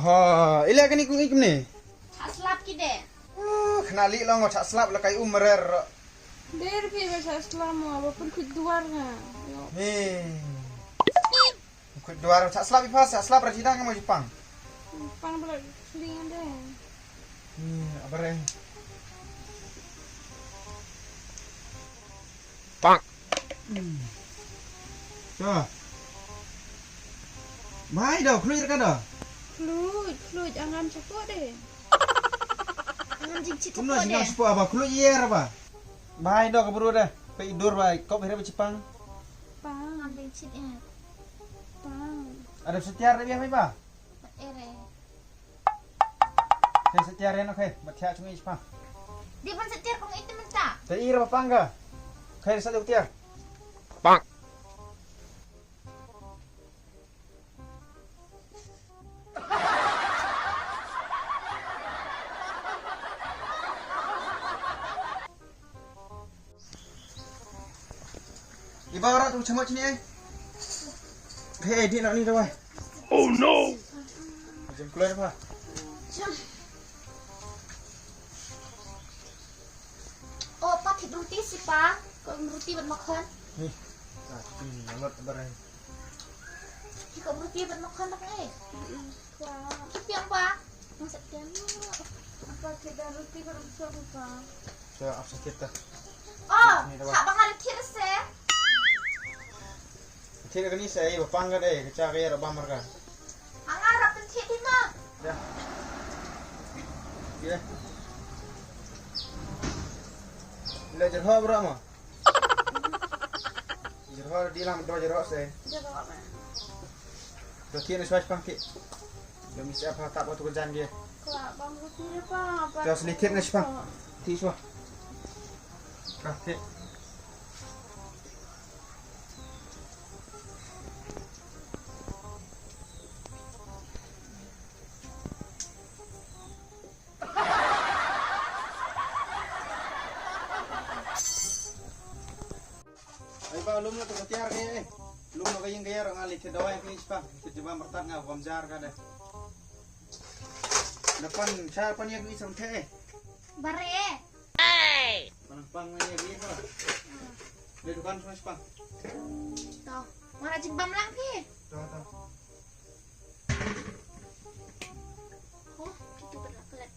Ha, ilak kan ikut ikum ni. Tak selap kita. Kena li lah ngocak selap lah kai umrer. Der भी वैसा selama walaupun keduanya. Ikut dua cak selap ipas, cak selap rajin kan mau Jepang. Pang belah selingan deh. Apa reh? Pak. Coba. Mai dah, keluar kan dah. Fluid jangan cepot deh. Jangan jingcit Kamu cepot nak deh. sepuluh apa? Keluar year apa? Mai dah keburu dah. Tidur baik. Kau berapa Jepang? Pang, Ambil citnya. pang. Ada setiar dia apa? Ere. Saya setiar yang okey. Baca cuma Jepang. Dia pun setir kong itu minta. Tiir apa enggak? Kayak satu setiar. Pak. Iba orang tu cemot sini eh. Hei, dia nak ni dah wah. Oh no. Jom keluar apa? Jom. Oh, Pak, hit roti sih, Pak. Kau roti buat makan. Ni. Ini alat barang. Kau roti buat makan tak eh? Pang. Tapi yang Pak? Yang setir. Apa kita roti berusaha pang? So, apa sakit dah. Oh, Ni dah, Pak. tak bakal kira sih. Tidak kan ni saya bapangga deh, kecari ada bamar kan. Ang harap ng titi mo. Ya. Ya. Ila jerho berapa? Jerho di dalam dua jerho saya. Berarti ni swatch pangki. Demi siapa tak buat kerjaan dia. Kak, bang rotinya pang. Apa? Dah sedikit ni pang. Tisu. Okey. Ba lum na to katiar kay lum na kayong gayar ang alit daway kay ispa kejaba mertat nga bamjar ka deh depan siya pa niya isang te Bare. panang pang niya dito di depan sama ispa Tuh. Mana jimbam lang pi. to Oh, itu berlakulat.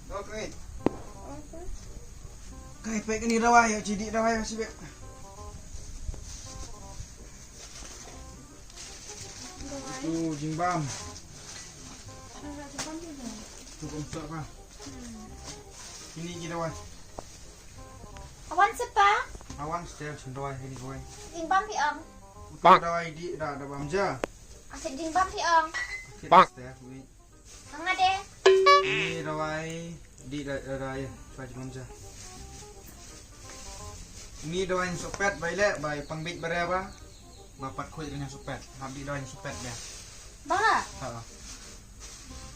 okay kay pe ni daway cidi daway masih be itu jimbam cukup besar pa ini kita daway Awan sa pa. awan setiap daway ini daway Jimbam pi ang. Pak. daway di da bamja Asin jimbam pi ang. Pak. setiap ini Ang ade. dawai di dawai faj bamja ini dawai sopet baile bai pangbit berapa bapat kuy dengan sopet habis dawai sopet dia Ba, ha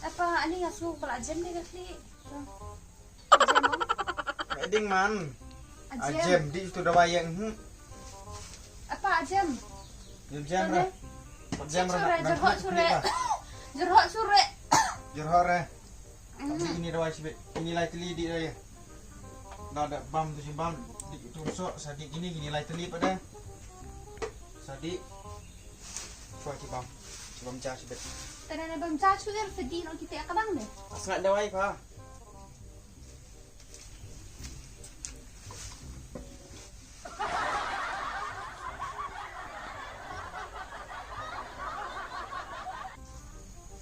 apa ani asu pala jam deh kali. eding man Ajem. ajem di itu dawai yang Apa jam? jam ra jam ra Jerhok sore. Jerhok sore. jerhore tapi ini dawai sih ini lai teli di dia dah ada bam tu si bam di tusuk sadik ini gini lai teli pada sadik cuai si bam cah sih Tanda na bang chachu der fedin o kita akabang deh. Asngat dawai pa.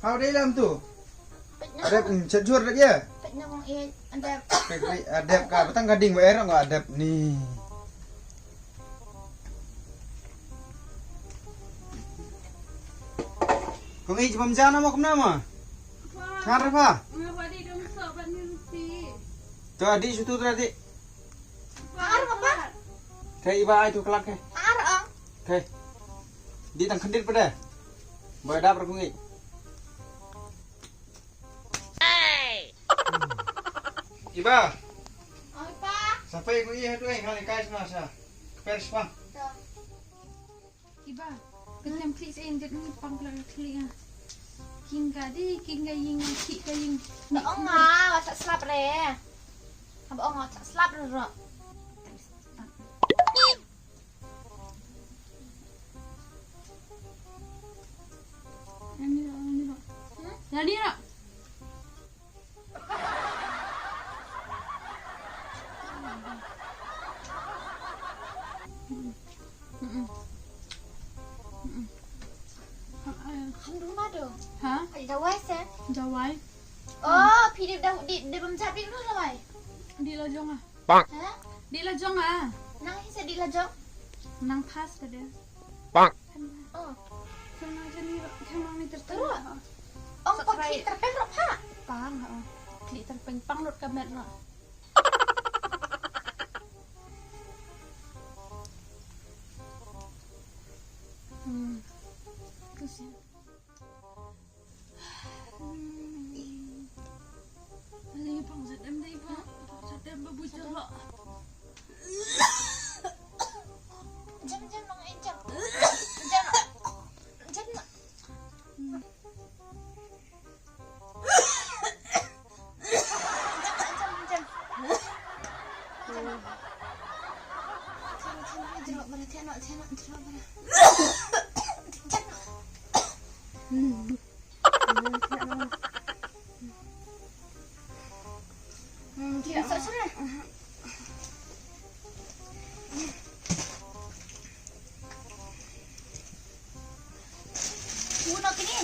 How dia dalam tu? Ada cejur dah dia. Pwede na mo Kong ada Adep ka, batang gading ba era nggak adep nih. Kung ijam jana mo kumna. Ngarep ha? Ngapa di dong sobat ni rupi? Tuh adi situ tadi. Ar apa? Kayak iba itu kelak ke. Ar ang. Kayak di tang kendit pada. Boy dapur kung i. Iba, Ay pa. sampai kung i hatu kali kais masa. Pers pa. Iba, kenyam klik saya injet ni pangklan klik ah. Hingga ying klik ka ying. Ong nga, wasak slap re. Haba ong wasak slap re ro. Ani ro. Jadi ro. Không đúng mà được. Hả? Phải đâu quay xem. Jawai. Phi đi đâu đi bấm chặt đi luôn rồi. Di lojong ah. Hả? Di lojong ah. Nang sẽ đi là jong. Nang pas tadi. Bang. Kena jadi kena ni terus. Ông có khi tập phép rộng hả? Pang ha. Klik terpeng pang lot kamet no. Terus ya. Lagi pang sedem deh pak. Sedem bebujar lo. Jam nong anh jam. Jam. Jam. Jeruk mana tengok jeruk mana. Tidak sok sana. Puno kini.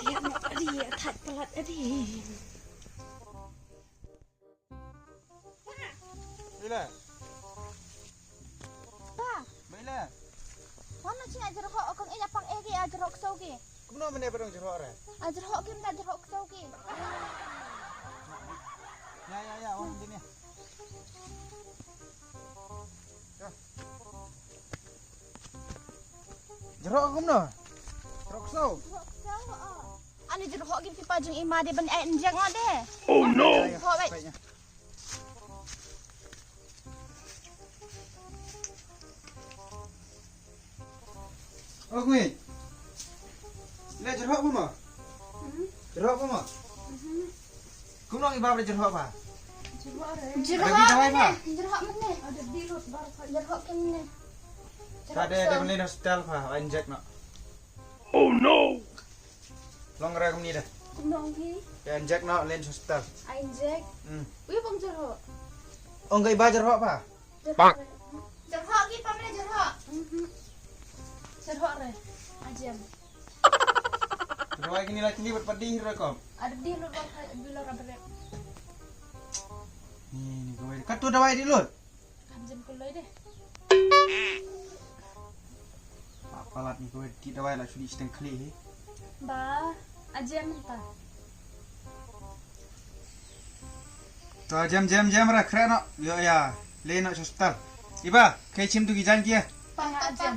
Lihat nak dia tak pelat tadi. Bila? Pa, Bila? mana sih ajar hok kang enya pang egi ajar hok saugi. Kumno mana barang jeruk re? Ajar hok kim ajar hok saugi. Ya, orang sini. Ya. Jeruk kumno? Jeruk sau. Ani ajar hok kim pipa jeng ima de ban ai enjang ade. Oh no! Hok baik. Baiknya. Oh, kuy. Lihat jeruk apa mah? Jeruk apa mah? Kumno iba ber jeruk apa? Jeruk Ada di bawah, mana? Pak? Jeruk mana? Ada di lot baru pak. Jeruk kim ni. Ada beli hospital pa, injek nak. Oh no! Long kum ni dah. Kundong ki. Ya injek nak len hospital. Ainjek. Wih bang jero. Oh, enggak iba jeruk apa? Bang. Jeruk kim pa mana jeruk? Jero re. Ajam. Kedua gini lagi libat pedih rekom. Ada di lot baru bila rabret. Ni kowe. Kat tu dawai di lut. Kanjem kulai deh. Apalat ni kowe ti dawai lah sudi seteng kali. Ba, ajam entah. Tu jam ra kre no. Yo ya, le no hospital. Iba, kai cim tu gijan kia. Panga ajam.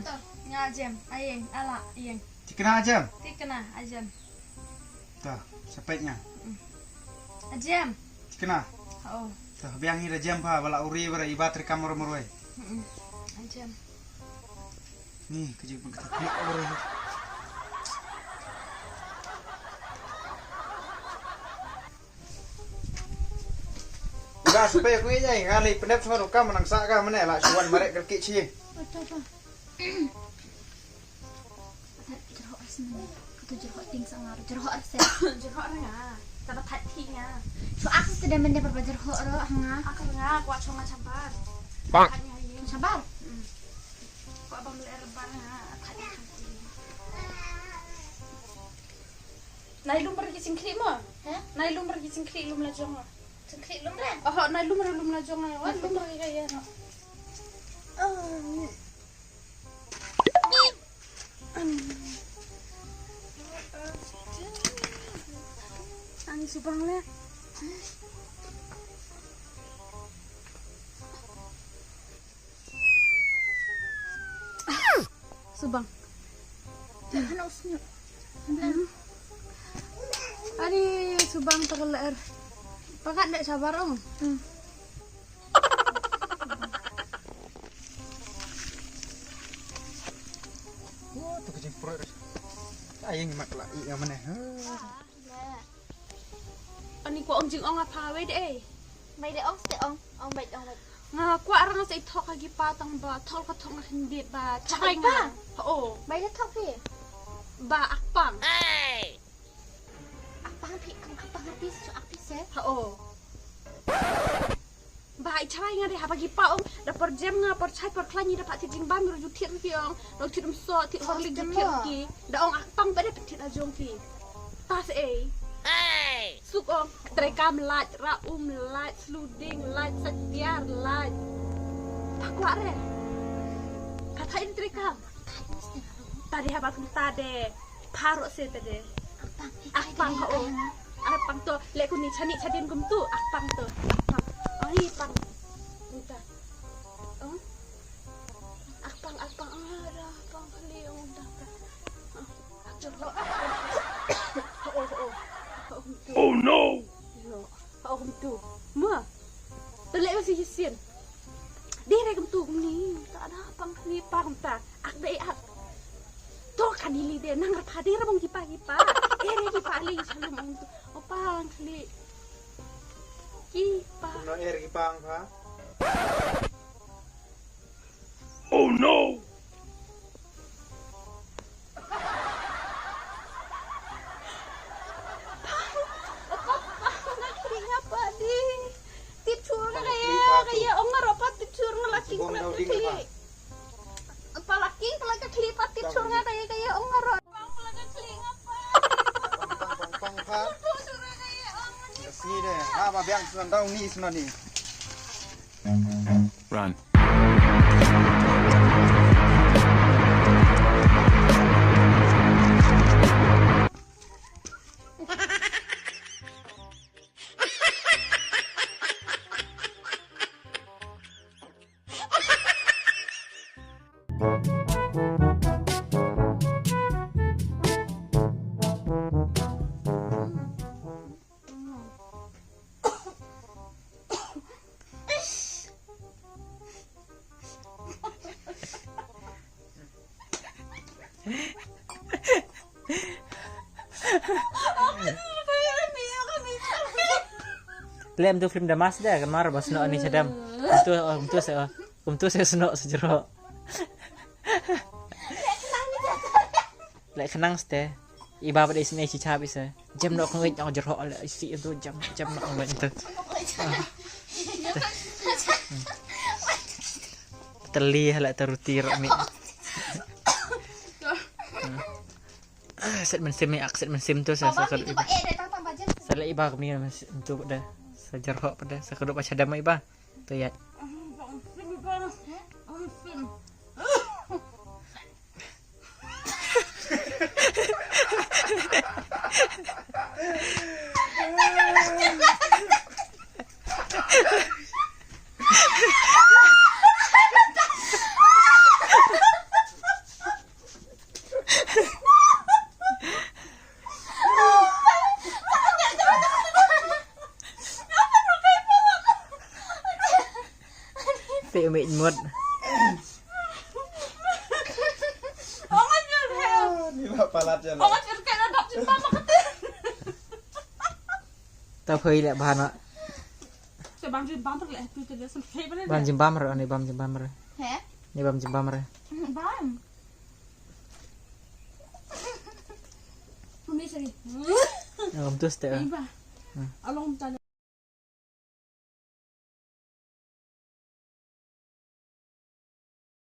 Nya ajam. Ayeng, ala, ayeng. Dikena ajam. Tikena ajam. Tu, sepaiknya. Ajam. Dikena. Oh, Tu, biang ira jam pa bala uri bara iba tri kamar moroi. ajam. Ni kejip pun kita klik moroi. Dah supaya aku aja ngali pendep semua kam menang sak ka mana lah suan marek kerkik ci. Apa apa. Kau jeruk ting sangar jeruk arse. Jeruk nga. Dapat hati nga. So aku sudah mendapat jeruk ro hanga. Aku nga kuat cuma cabar. Bonk. Hanya ini. Sabar. Kuat abang leer bang nga. Hati hati. Nailum pergi singkri mo. Nailum pergi singkri lum la jong. Sengkrik lum ren. Oh, nailum la jong nga. Wan lum pergi kaya no. Ang subang le. Subang. Hana usnya. Adi subang terleer. Pakat ndak sabar om. Wah, tu kucing perut. Ayang mak lah yang mana? Ani ko om jing ong apa we de. Mai de ong ste ong baik ong baik. Nga ko arang sa itok agi patang ba tol ka tong hindi ba. Tsaka nga. Oo. Mai de tok pi. Ba akpang. Apang pi kang apang habis so apis eh. Oo. Ba tsaka nga de habagi pa om da por jam nga por chai por klani da pat jing ba mi ru tir ki ong. No tir so tir hor lig tir ki. Da ong akpang ba de tir ajong ki. Tas Suk om trekam laj raum laj sluding laj setiar laj. Pakwa re. Katain trekam. Tadi habat tade paro se tade. Akpang ho. Akpang to leku ni chani chadin gum tu akpang to. Akpang. Ai pang. Uta. Akpang ada pang kali om dah. Akjor. Oh no! Oh tu. Ma. Telek masih hisin. Dire gum tu ni. Tak ada pang kali pang ta. Ak dai ak. To kan ili de nang padi rabong kipa. Ere kipa li salum om tu. Opang kali. Kipa. No air kipang ha? Oh no! Kaya om ngaropat tipsur ngelaki klik. Palaki pelaga kelipat tipsur kaya om ngarot. Pelaga klik apa? Pang ha? Sini deh. Apa biang sunan tahu ni sunan ni. Run. Lem tu film damas dah kemar bas no ani sedam. Untuk saya senok sejero. Lek kenang ste. Iba pada sini cica bisa. Jam nak ngait nak jero ala isi itu jam nak ngait itu. Teli halak terutir mi. Set mensim akset mensim tu saya Baba itu pak datang bajen. Saya iba kami untuk dah sejarah pada sekeduk baca dama iba tu ya. Tị mịn muột. Ni palat je. Tao phơi lại bàn ạ. Sebang jimbang tu leh tu terus sampai mana? Ban jimbam rồi, này bam jimbam rồi. Heh? Ini bam jimbam rồi. Bam. ni sari. Kum tu ste. Iba. Along tan